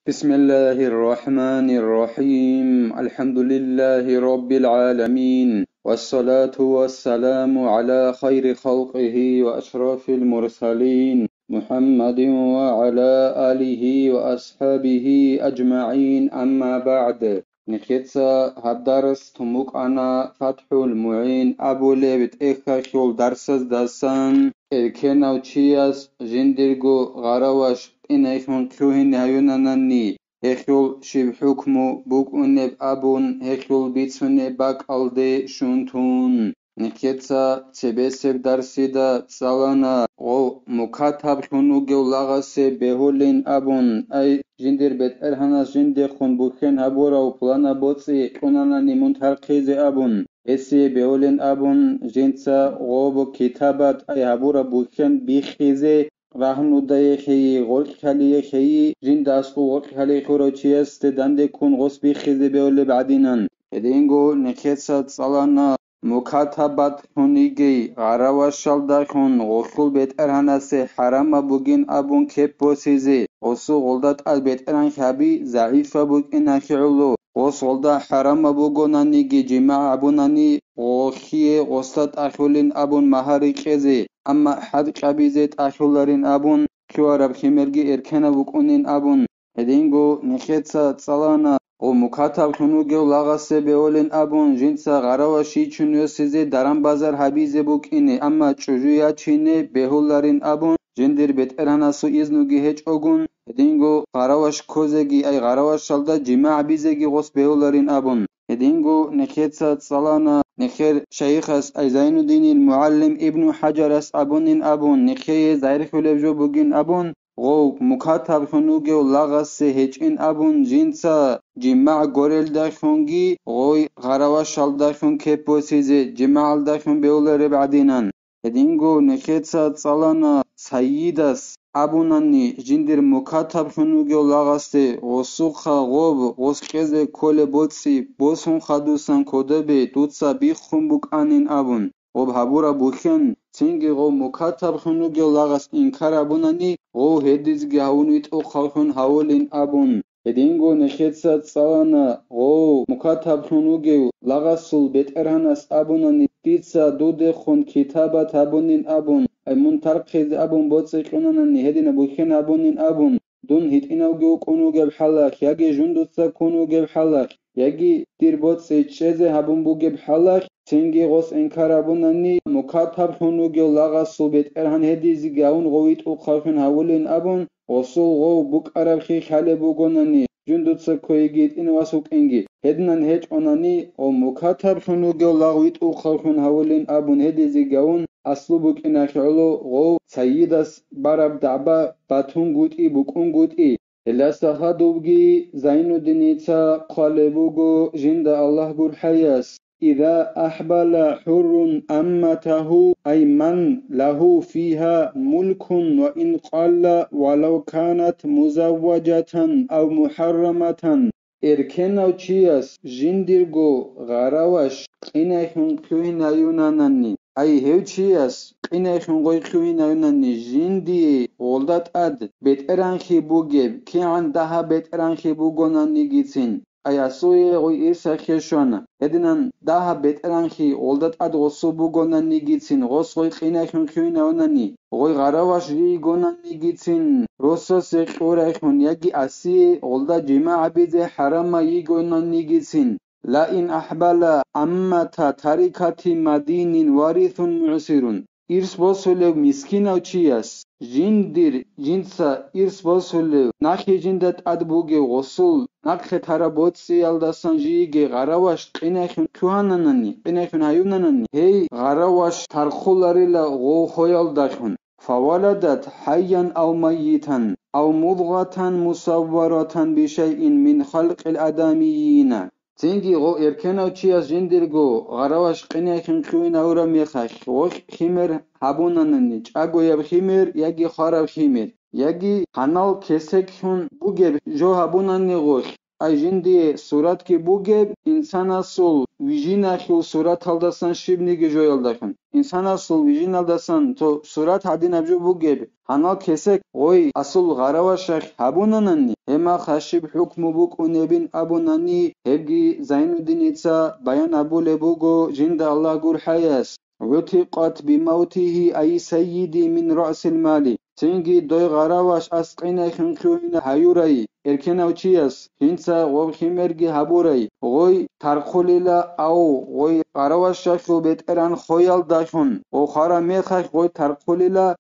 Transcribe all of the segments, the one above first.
بسم الله الرحمن الرحيم الحمد لله رب العالمين والصلاة والسلام على خير خلقه وأشرف المرسلين محمد وعلى آله وأصحابه أجمعين أما بعد نخيتسا هالدرس تموك أنا فتح المعين أبو ليبت إخا شول درسز داسان الكيناو تشياس جندرغو غراوش إنايخون كوهن هيوناناني هيخول شب حكمو بوك أنب أبون هيخول بيتسوني باك ألدي شونتون نكيتسا تبسب درسيدا تسالانا غو مكاتب خونوغيو لاغاسي بهولين أبون أي جندر بيت إرهاناس جندر خون بوخين هبورا وپلانا بوتسي كوناناني منترقيزي أبون اسي بهولين أبون جنسا غوبو كتابات أي هبورا بوخين بيخيزي راهنو دايخي غولك خليخي جنداسقو غولك خلي خروچيس تدانده كون غوص بيخيزي بهولي بعدينان ادينغو نكيتسا تسالانا مكاتبات خونيگي غراواشال داخون غوخول بيت ارهاناسي حراما بوگين أبون كيبوسيزي غوصو غولدات البيت ارهان خابي ضعيفة بوگين اخيعولو غوص غولدا حراما بوگونانيگي جماع أبوناني غوخيه غوصتات اخيولين أبون مهاري قيزي أما حد قبيزت أخيولارين أبون كيوارب خيمرگي اركنا بوگونين أبون هدينغو نخيتسا تسالانا او مكاتب خونوگيو لاغاسي بهولين أبون جنسا غراواشي چونيوسيزي دران بازار حبيزي بوگيني أما چوجويا چيني بهولارين أبون جندر بيت ارهاناسو إزنوگي هيچ أوگون هدينغو غراواش كوزيگي أي غراواش شالدا جماع بيزيگي غوص بهولارين أبون هدينغو نخيتسا تسالانا نخير شيخس أي زين الدين المعلم ابن حجرس أبونين أبون نخي زاير خلبجو بوگين أبون غو مكاتب خونوگيو لاغاسي هيچين أبون جنسا جماع غوريل داخونگي غوي غراواش شال داخون كيبوسيزي جماع داخون بهولاري بعدينان هدينغو نخيتسا تسالانا سيدس أبوناني جندر مكاتب خونوگيو لاغاسي غوسوخا غوب غوسخيزي كولي بوتسي بوسون خادوسان كودبي دوتسا بيخون بوك آنين أبون غوب هبورا بوخين تنگي غو مكاتب خونوگيو لاغاس إنكار أبوناني غو هديزگي هاونويت أو خالخون هاولين أبون هدينغو نخيتسا تسالانا غو مكاتب خونوگيو لاغاسول بيت ارهاناس أبوناني تيتسا دودي خون كتابات أبونين أبون أي منترقيز أبون بوتسي خوناناني هدينا بوخين أبونين أبون دون هيت إناوگيو كونوگيو بحلاك ياگي جندوتسا كونوگيو بحلاك ياگي دير بوتسي چيزي هبون بوگيو بحلاك تنگي غوص إنكار أبوناني مكاتب خونوگيو لاغاسول بيت ارهان هديزي غاون غويت أو خالخون هاولين أبون غوصول غو بوك عرب خي خالي بوگوناني جندوتسا كويگيت إنواسوك إنجي هدنان هيج أوناني أو مكاتب خونوگيو لاغويت أو خالخون هاولين أبون هديزي غاون أصلو بوك إناخيولو غو سيدس بارب دعبا باتون گوتي بوكون گوتي إلاسا هادوبگي زينو دينيتا قالبوغو جند الله بور حياس إذا أحبل حر أمته أي من له فيها ملك وإن قل ولو كانت مزوجة أو محرمة إركنو تشياس جندرغو غراوش قيناخون كوينا يوناناني أي هيو تشياس قيناخون غوي كوينا يوناني جندي غولدات أد بيت إرانخي بوغيب كي عندها بيت إرانخي بوغوناني جيتين أياسوي غوي إيسا خيشوانا هدنان داها بيت إرانخي غولدات أد غصو بوغوناني جيتين غص غوي قيناخون كوينا يوناني غوي غراوش ري غوناني جيتين روسو سيقوراخون ياگي أسي غولدا جماع بيزي حراما يغوناني جيتين لا إن أحبال أمتا تاريكة مدين وارث معسرون إرس بوسولو مسكينو چياس جندر جنسا إرس بوسولو ناخي جندت أدبوغي غسول ناخي تارابوتسي يالداسان جيغي غراواش قيناخون كوهاناناني قيناخون هايوناناني هي غراواش تارخولاريلا غو خويال داخون فولدت حيا أو ميتا أو مضغة مصورة بشيء من خلق الآدميين تنگي غو إركنو تشياس جندرغو غراواش قيناخون خوين أورا ميخاش غو خيمر هابوناناني چاگو يب خيمر ياگي خارب خيمر ياگي حنال كسك هون بوگيب جو هابوناني غوش Ay jindi surat ki bugeb insan asıl vijin akıl surat aldasan şibni joyaldakan. İnsan asıl vijin aldasan to surat hadin abju bugeb. Hanal kesek oy asıl garavaşak habunanani. Hema khashib hukmu buk unebin abunani. Hebgi Zainuddin itsa bayan abu lebugo jinda Allah gur hayas. عتقت بموته أي سيدي من رأس المال تنجي دوي غراواش أسقينا خنخوين هايوري إركنا وچياس هنسا وخيمرجي هابوري غوي ترخوليلا أو غوي غراواش شاكو بيتران خويال داشون وخارا ميخاش غوي ترخوليلا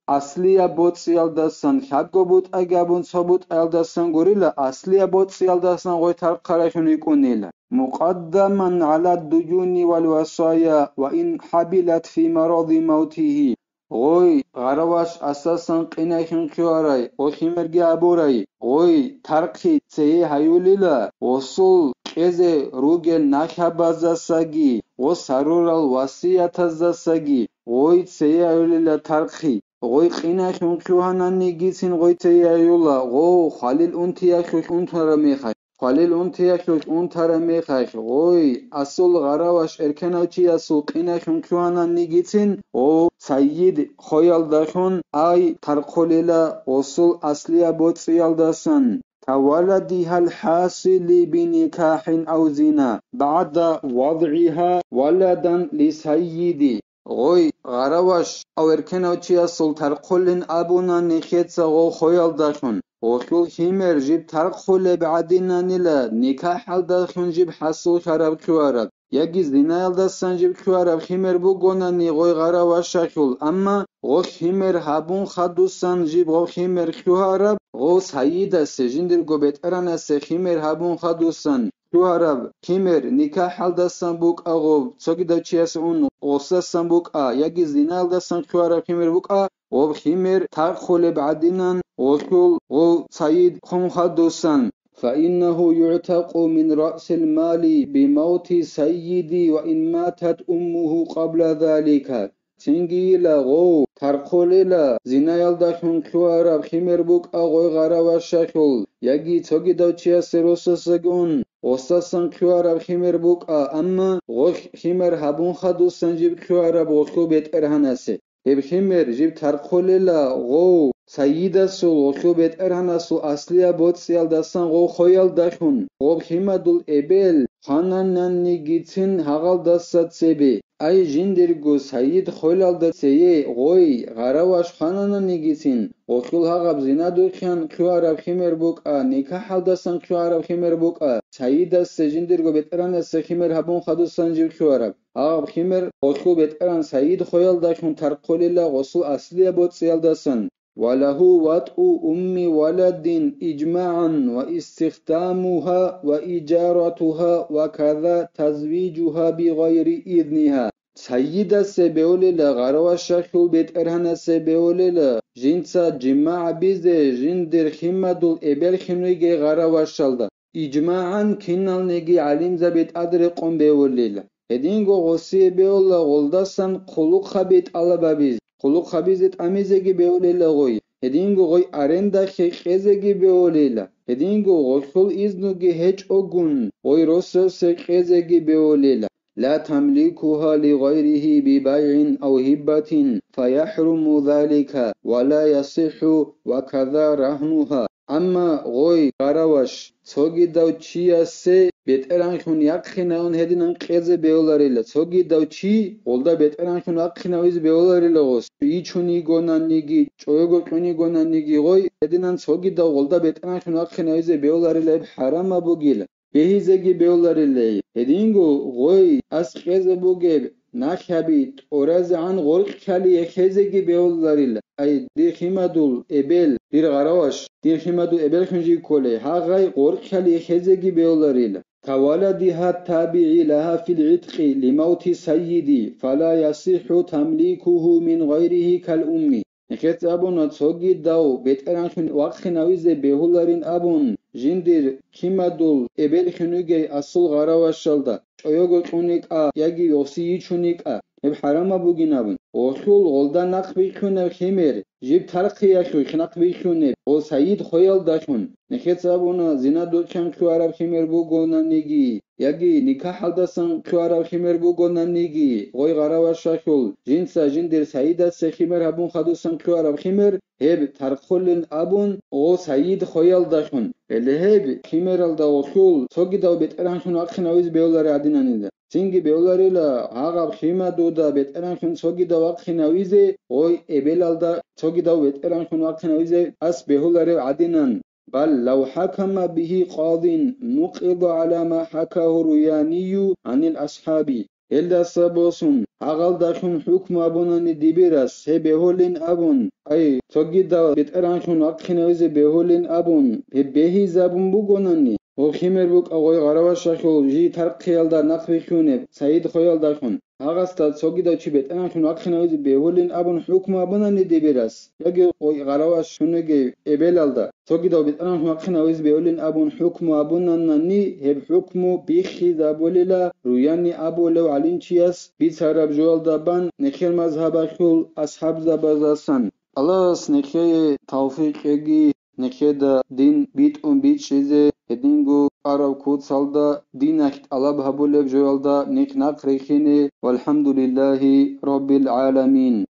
أصليا بوتسيال داسان خابگو بوت أگابون صبوت أيال داسان غوريلا أصليا بوتسيال داسان غوي ترخاراشون يكونيلا مقدما على الدجون والوصايا وإن حبلت في مرض موته غوي غرواش أساسا قناخن خيوراي وخيمرجي أبوراي غوي ترقي تسيه هيوليلا وصول كزي روغل نخبازاساگي وسرورال وصياتازاساگي غوي تسيه هيوليلا ترقي غوي قناخن خيوهاناني گيسين غوي تسيه هيولا غو خليل انتيا خوش انترا ميخاي خليل انتيا خوش انترا ميخاي غوي أصول غرواش إركناوچي أصول قناخن خيوهاناني گيسين او سيد خويالداشون أي ترقوليلا وصول أصليا بوتسيالداسن كولدها الحاصل بنكاح أو زنا بعد وضعها ولدا لسيدي غوي غرواش أو إركناوچي أصول ترقولين أبونا نخيتسا غو خويالداشون وخول خيمر جيب ترقول بعدنا نلا نكاح الداشون جيب حصول خراب كوارد يجي زنا يلدسان جيب كوارب خيمر بوغوناني غوي غارا واشاكول أما غو خيمر هابون خدوسان جيب غو خيمر كوارب غو سيدة سجندر غو بيتران خيمر هابون خدوسان كوارب خيمر نكاح يلدسان بوك أغو تسوكي دا چياس اون غوصاسان بوك يجي زنا يلدسان كوارب خيمر بوك غو خيمر ترخول بعدنا غو سيد خم خدوسان فإنه يعتق من رأس المال بموت سيدي وإن ماتت أمه قبل ذلك تنجيلا غو ترقوليلا زنا يلداشون كوارب خيمر بوك أغوي غارا وشاكول يجي توغي دوچيا سروسسگون وستاسان كوارب خيمر بوك أما غو خيمر هابون خدو سنجيب كوارب غوكو بيت إرهانسي هب خيمر جيب ترقوليلا غو سيدة سول غو بيت إرهانسو أصليا بوتسيال داسان غو خويال داشون غو خيمدول إبل خاناناني گيتين هغال داسات سيبي أي جندرگو سيد خويلال داسيه غوي غراواش خاناناني گيتين غوكول هغاب زنا دوخيان كوارب خيمر بوك نكاح داسان كوارب خيمر بوك سيدة سجندرگو بيت إرهانس خيمر هبون خدوسان جيب كوارب هغاب خيمر غوكول بيت إرهان سيد خويال داشون ترقوليلا غسو أصليا بوتسيال داسان وله وطء أم ولد إجماعا واستخدامها وإجارتها وكذا تزويجها بغير إذنها سيدة سبيوليلا غروا شخو بيت إرهانا سبيوليلا جنسا جماع بيزي جندر خمدول إبل خنويجي غروا شالدا إجماعا كنال نجي علم زبيت أدرقون بيوليلا هدينغو غسي بيولا غلدسان قلوق خبيت ألبابيز قلوق خبيزت أميزگي بيوليلا غوي هدينغو غوي أرندا خيزگي بيوليلا هدينغو غوخل إذنوگي هج أغن غوي روسوس خيزگي بيوليلا لا تملكها لغيره ببيع أو هبة فيحرم ذلك ولا يصح وكذا رهنها أما غوي غراوش توغي داو چيا سي بيترانخون يقخناون هدينان قيزه بيولاريلا توغي داو چي غولدا بيترانخون يقخناويز بيولاريلا غوس يچوني گونانيگي چويگو چوني گونانيگي غوي هدينان توغي داو غولدا بيترانخون يقخناويز بيولاريلا حرام بوگيلا بهيزگي بيولاريلا هدينگو غوي اس قيزه بوگي نخبيت أورز عن غرق كالي خزگي بيولاريلا أي دي خيمدول إبل دير غراوش دير خيمدول إبل خنجي كولي هاغاي غرق كالي خزگي بيولاريلا كولدها التابع لها في العتق لموت سيدي فلا يصح تمليكه من غيره كالأم نخيت أبون تسوغي داو بيترانخن وقخناويزي بيهولارين أبون جندر خيمدول إبل خنوگي أصل غراوش شالدا چويوگو چونيك ياگي يوسي چونيك eb harama buginabun osul goldan naqbixune khimer jib tarqiyashu khnaqbixune o sayid khoyal dashun neketsabuna zina dochan khuarab khimer bugonanigi yagi nikah haldasan khuarab khimer bugonanigi goy garawashashul jinsa jindir sayida se khimer habun khadusan khuarab khimer heb tarqulin abun o sayid khoyal dashun eleheb khimeral da osul sogidaw beteranshun aqhnawiz beolare adinanida Singi beolarila agab khima duda beteran shun sogi da waqkhina wize oy ebelalda sogi da beteran shun waqkhina wize as beolare adinan بل لو حكم به قاض نقض على ما حكاه الرياني عن الأصحاب إلا سبوسن أغل داشون حكم أبونني ديبيرس هي بهولين أبون أي تجد بتران شون أقخنا وزي بهولين أبون هي بهي زابون بوغونني O khimer buk agoy garawashashul ji tarqiyalda naqbixune sayid khoyaldashun Agasta sogida chibet anashun aqkhinawiz beholin abun hukma abunani deberas yagi oy garawash shunege ebelalda sogida bet anashun aqkhinawiz beholin abun hukma abunanani heb hukmu bikhi zabolila ruyani abolo alinchias bisarab jolda ban nekhel mazhabashul ashab zabazasan Allah nekhe tawfiq egi nekeda din bit shize Hedingu Arab kutsalda dinakt alab habuleb joyalda niknak rekhine walhamdulillahi rabbil alamin